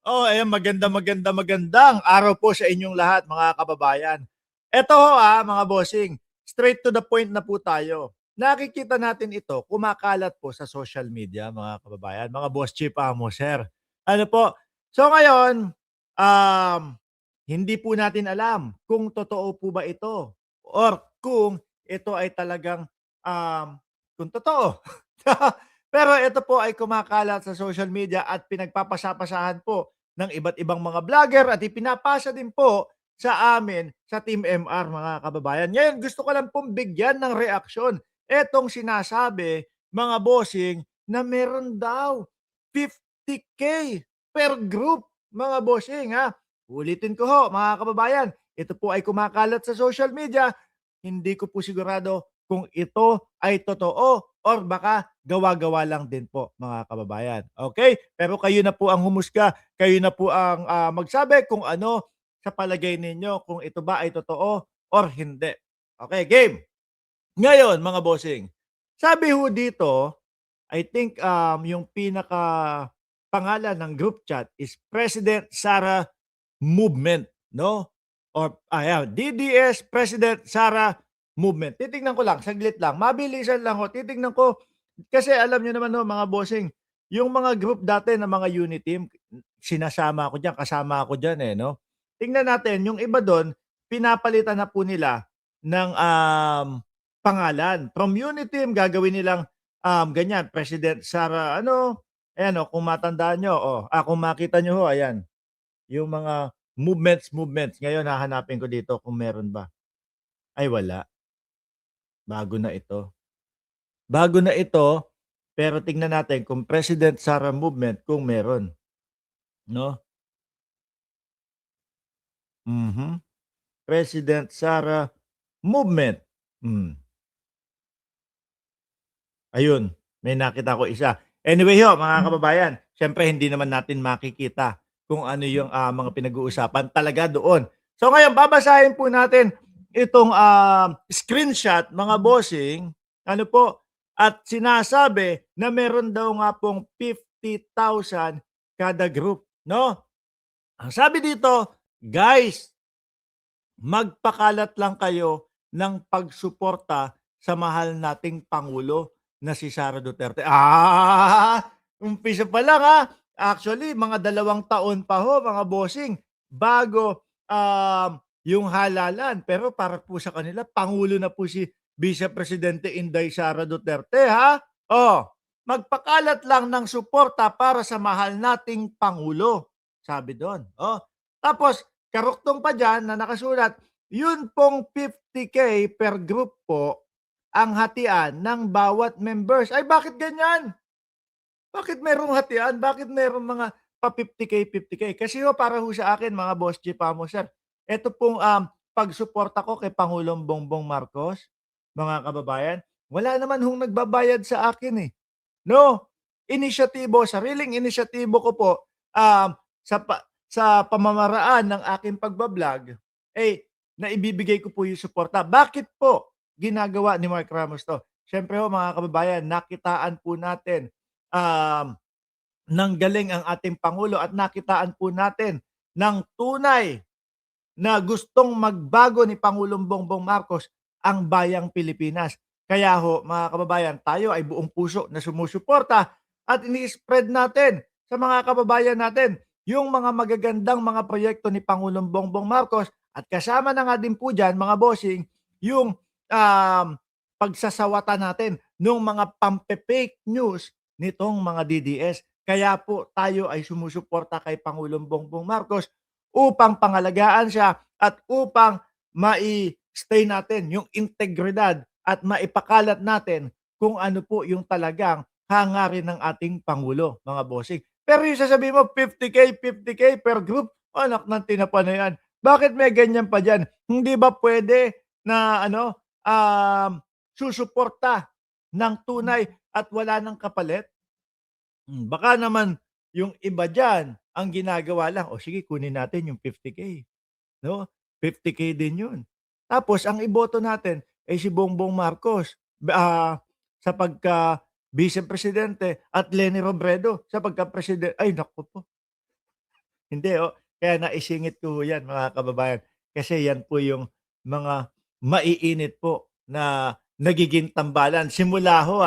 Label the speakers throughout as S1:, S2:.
S1: Oh, ayan, magandang araw po sa inyong lahat, mga kababayan. Eto ho, mga bossing, straight to the point na po tayo. Nakikita natin ito, kumakalat po sa social media, mga kababayan, mga boss chief mo, sir. Ano po? So ngayon, um, hindi po natin alam kung totoo po ba ito or kung ito ay talagang kung totoo. Pero ito po ay kumakalat sa social media at pinagpapasapasahan po ng iba't ibang mga vlogger at ipinapasa din po sa amin sa Team MR, mga kababayan. Ngayon, gusto ko lang pong bigyan ng reaksyon etong sinasabi, mga bossing, na meron daw 50K per group, mga bossing, ha. Ulitin ko ho, mga kababayan, ito po ay kumakalat sa social media. Hindi ko po sigurado kung ito ay totoo or baka gawa-gawa lang din po, mga kababayan. Okay? Pero kayo na po ang humusga, kayo na po ang magsabi kung ano sa palagay ninyo, kung ito ba ay totoo or hindi. Okay, game. Ngayon, mga bossing, sabi ho dito, I think yung pinaka pangalan ng group chat is President Sara Movement, no? Or ayan, DDS President Sara Movement. Titignan ko lang, saglit lang. Mabilisan lang ho. Titignan ko kasi alam niyo naman ho, mga bossing, yung mga group dati na mga unit team, sinasama ako diyan, kasama ako diyan eh, no? Tingnan natin, yung iba doon, pinapalitan na po nila ng pangalan. From unit team, gagawin nilang ganyan, President Sara ano, ayan, kung matandaan niyo, kung makita niyo ho, ayan, yung mga movements. Ngayon hahanapin ko dito kung meron ba. Ay wala, bago na ito. Bago na ito, pero tignan natin kung President Sara Movement kung meron, 'no? Mhm. President Sara Movement. Hmm, ayun, may nakita ko isa. Anyway ho, mga kababayan, siyempre hindi naman natin makikita kung ano yung, mga pinag-uusapan talaga doon. So ngayon babasahin po natin itong, screenshot, mga bossing, ano po, at sinasabi na meron daw nga pong 50,000 kada group, 'no? Ang sabi dito, "Guys, magpakalat lang kayo ng pagsuporta sa mahal nating pangulo na si Sara Duterte." Umpisa pa lang, Actually, mga 2 taon pa ho, mga bossing, bago, yung halalan. Pero para po sa kanila, pangulo na po si Vice Presidente Inday Sara Duterte, ha. Magpakalat lang ng suporta para sa mahal nating pangulo, sabi do'n. Tapos karuktong pa diyan na nakasulat, yun pong 50K per group po ang hatian ng bawat members. Ay bakit ganyan? Bakit merong hatian? Bakit merong mga pa 50K? Kasi ho, para ho sa akin, mga boss chief mo, sir, eto pong, pagsuporta ko kay Pangulong Bongbong Marcos, mga kababayan, wala naman hong nagbabayad sa akin, eh. No, inisyatibo, sariling inisyatibo ko po, sa pamamaraan ng aking pagba-vlog, eh, naibibigay ko po yung suporta. Bakit po ginagawa ni Mark Ramos 'to? Siyempre ho, mga kababayan, nakitaan po natin, um, ng galing ang ating pangulo at nakitaan po natin ng tunay na gustong magbago ni Pangulong Bongbong Marcos ang bayang Pilipinas. Kaya ho, mga kababayan, tayo ay buong puso na sumusuporta at ini-spread natin sa mga kababayan natin yung mga magagandang mga proyekto ni Pangulong Bongbong Marcos at kasama na nga din po diyan, mga bossing, yung pagsasawata natin ng mga pampe-fake news nitong mga DDS. Kaya po tayo ay sumusuporta kay Pangulong Bongbong Marcos upang pangalagaan siya at upang mai-stay natin yung integridad at maipakalat natin kung ano po yung talagang hangarin ng ating Pangulo, mga bossing. Pero yung sasabihin mo, 50K per group, anak ng tinapa na yan. Bakit may ganyan pa dyan? Hindi ba pwede na susuporta ng tunay at wala ng kapalit? Baka naman yung iba diyan ang ginagawa lang, "O sige, kunin natin yung 50K." 'No, 50K din 'yun. Tapos ang iboto natin ay si Bongbong Marcos, sa pagka Vice Presidente at Leni Robredo sa pagka-presiden ay naku po, Hindi ho, kaya naisingit ko ho 'yan mga kababayan, kasi 'yan po yung mga maiinit po na nagiging tambalan. Simula ho,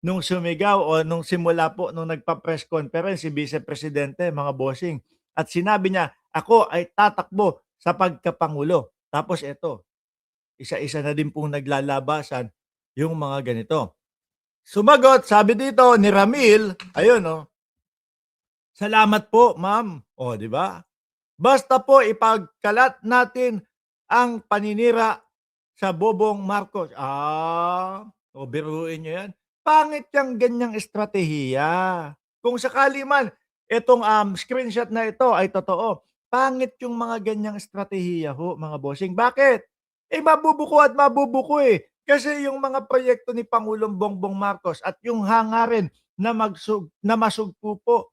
S1: nung sumigaw o nung simula po nung nagpa-press conference si Vice Presidente mga bossing at sinabi niya, "Ako ay tatakbo sa pagkapangulo." Tapos eto, isa-isa na din pong naglalabasan yung mga ganito. Sumagot, sabi dito ni Ramil, ayun oh, "Salamat po ma'am." Oh, 'di ba? Basta po ipagkalat natin ang paninira sa Bobong Marcos. O biruin niyo 'yan. Pangit yang ganyang estratehiya. Kung sakali man itong, screenshot na ito ay totoo, pangit yung mga ganyang estratehiya ho, mga bossing. Bakit? Eh, mabubuko at mabubuko, eh. Kasi yung mga proyekto ni Pangulong Bongbong Marcos at yung hangarin na masugpo po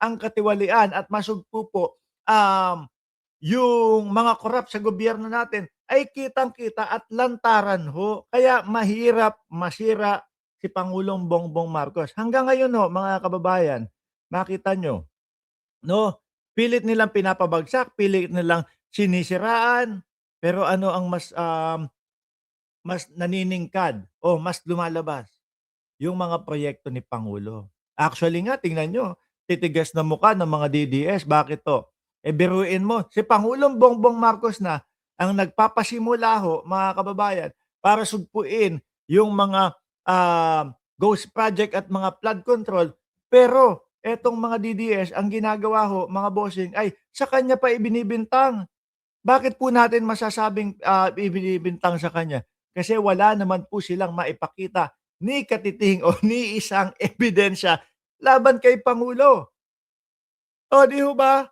S1: ang katiwalian at masugpo po, yung mga korap sa gobyerno natin ay kitang-kita at lantaran ho. Kaya mahirap masira si Pangulong Bongbong Marcos. Hanggang ngayon ho, mga kababayan, makita nyo, no, pilit nilang pinapabagsak, pilit nilang sinisiraan, pero ano ang mas naniningkad o mas lumalabas? Yung mga proyekto ni Pangulo. Actually nga tingnan niyo, titigas na mukha ng mga DDS, bakit 'to? Eh, biruin mo, si Pangulong Bongbong Marcos na ang nagpapasimula ho, mga kababayan, para sugpuin yung mga, ghost project at mga flood control, pero etong mga DDS ang ginagawa ho, mga bossing, ay sa kanya pa ibinibintang. Bakit po natin masasabing, ibinibintang sa kanya? Kasi wala naman po silang maipakita ni katiting o ni isang ebidensya laban kay Pangulo. O, 'di ho ba?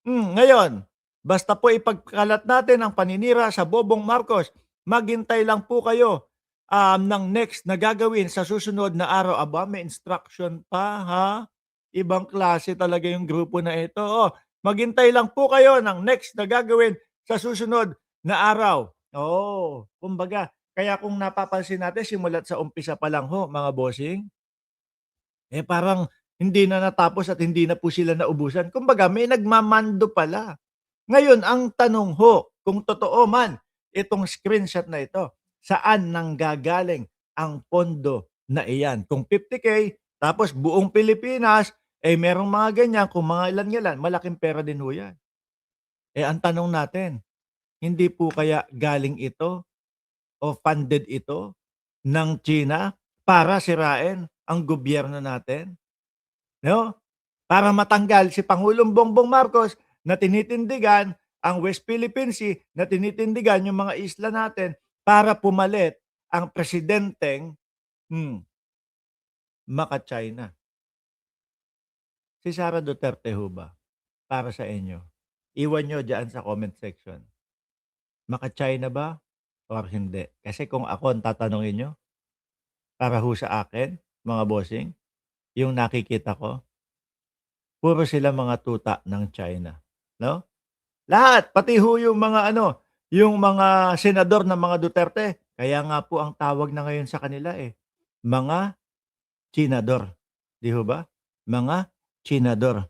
S1: Ngayon, basta po ipagkalat natin ang paninira sa Bobong Marcos, maghintay lang po kayo, ng next na gagawin sa susunod na araw. Aba, may instruction pa, ha? Ibang klase talaga yung grupo na ito. Maghintay lang po kayo ng next na gagawin sa susunod na araw. Kumbaga, kaya kung napapansin natin simulat sa umpisa pa lang ho, mga bossing, eh, parang hindi na natapos at hindi na po sila naubusan. Kumbaga may nagmamando pala. Ngayon ang tanong ho, kung totoo man itong screenshot na ito, saan nanggagaling ang pondo na iyan? Kung 50K tapos buong Pilipinas, eh, merong mga ganyan, kung mga ilan-ilan, malaking pera din ho yan. Eh, ang tanong natin, hindi po kaya galing ito o funded ito ng China para sirain ang gobyerno natin? 'No? Para matanggal si Pangulong Bongbong Marcos na tinitindigan ang West Philippine Sea, na tinitindigan yung mga isla natin para pumalit ang presidenteng, hmm, maka-China. Si Sara Duterte ho ba, para sa inyo? Iwan niyo diyan sa comment section. Maka-China ba or hindi? Kasi kung ako ang tatanungin niyo, para ho sa akin, mga bossing, yung nakikita ko, puro sila mga tuta ng China, 'no? Lahat, pati ho yung mga ano, yung mga senador ng mga Duterte, kaya nga po ang tawag na ngayon sa kanila, eh, mga chinador, 'di ho ba? Mga chinador.